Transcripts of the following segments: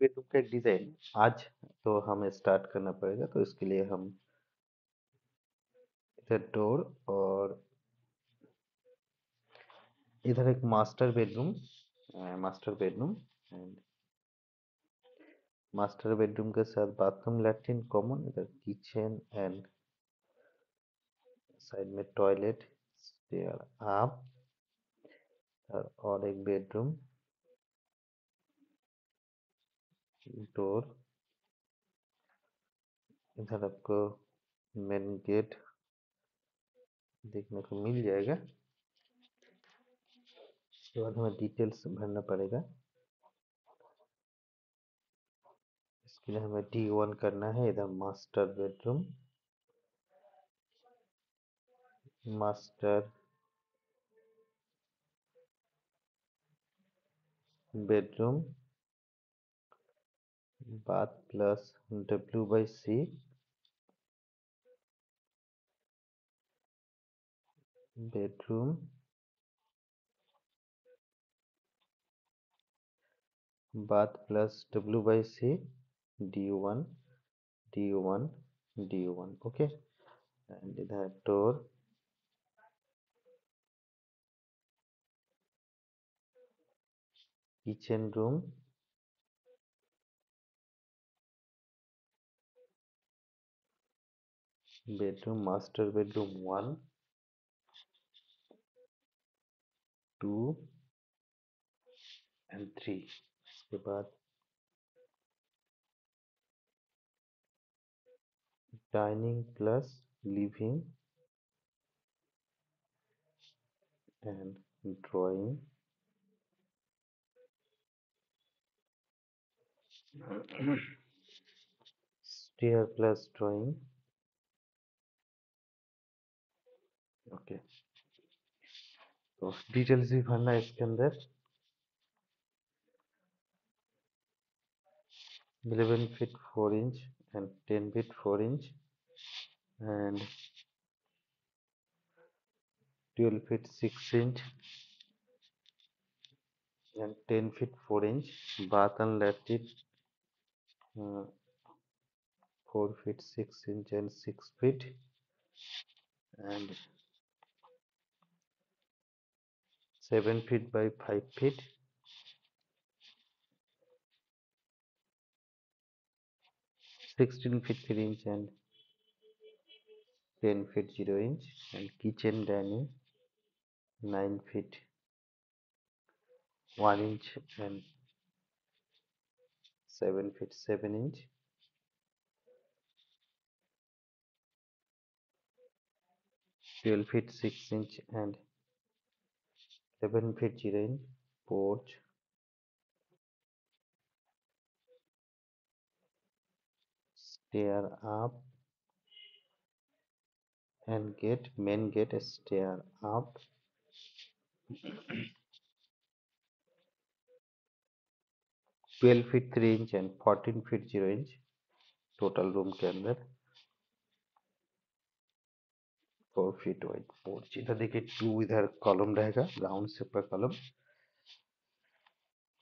Bedroom का एक design आज तो हमें स्टार्ट करना पड़ेगा, तो इसके लिए हम इधर डोर और इधर एक master bedroom and master bedroom के साथ बाथरूम लैट्रिन कॉमन, इधर किचन एंड साइड में टॉयलेट, स्टेयर आप और एक बेडरूम, डोर, इधर आपको मेन गेट देखने को मिल जाएगा। उसके बाद हमें डिटेल्स भरना पड़ेगा। इसके लिए हमें D1 करना है। इधर master bedroom bath plus W/C bedroom bath plus W/C D1 D1 D1 okay. And इधर door kitchen room bedroom master bedroom 1 2 and 3। इसके बाद dining plus living and drawing stair plus drawing okay. तो details भी भरना है इसके अंदर। 11 feet 4 inch and 10 feet 4 inch and 12 feet 6 inch and 10 feet 4 inch bath and latrine 4 feet 6 inch and 6 feet and 7 feet by 5 feet 16 feet 3 inch and 10 feet 0 inch and kitchen dining 9 feet 1 inch and 7 feet 7 inch 12 feet 6 inch and 11 feet 0 inch porch stair up and main gate stair up 12 feet 3 inch and 14 feet 0 inch total room के अंदर 4 feet wide porch. इधर देखिए 2 इधर column रहेगा, ground से ऊपर column.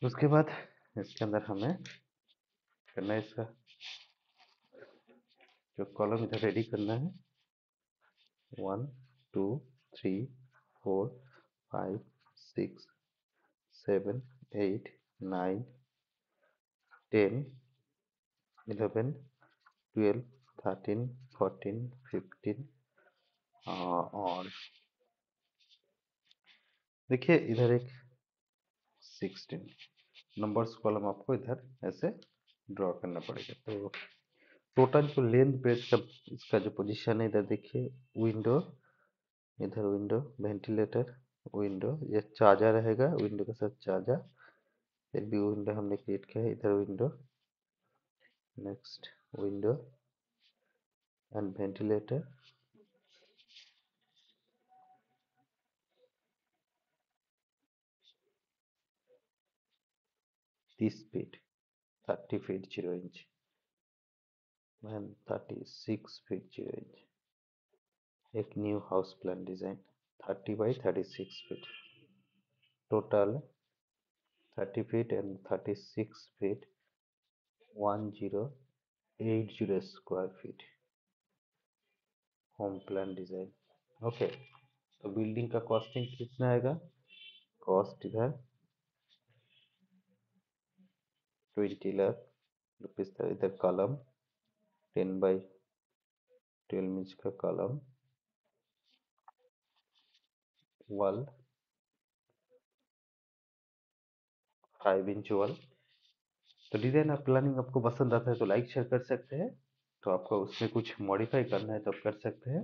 उसके बाद इसके अंदर हमें करना है इसका जो कॉलम इधर रेडी करना है 1 2 3 4 5 6 7 8 9 10 11 12 13 14 15 और देखिए इधर एक 16 नंबर्स कॉलम आपको इधर ऐसे ड्रॉ करना पड़ेगा। तो टोटल जो लेंथ ब्रेथ का इसका जो पोजीशन है, इधर देखिए विंडो, इधर विंडो वेंटिलेटर विंडो, ये चार्जर रहेगा विंडो के साथ चार्जर, फिर भी विंडो हमने क्रिएट किया है। इधर window next window and ventilator 30 feet 30 feet 0 inch and 36 feet 0 inch एक new house plan design 30 by 36 feet total 30 feet and 36 feet 1080 square feet home plan design. Okay, तो बिल्डिंग का costing कितना आएगा? Cost इधर 20 lakh rupees था। इधर column 10x12 inch का column, wall 5 inch wall. तो डिजाइन और प्लानिंग आपको पसंद आता है तो लाइक शेयर कर सकते हैं। तो आपको उसमें कुछ मॉडिफाई करना है तो आप कर सकते हैं।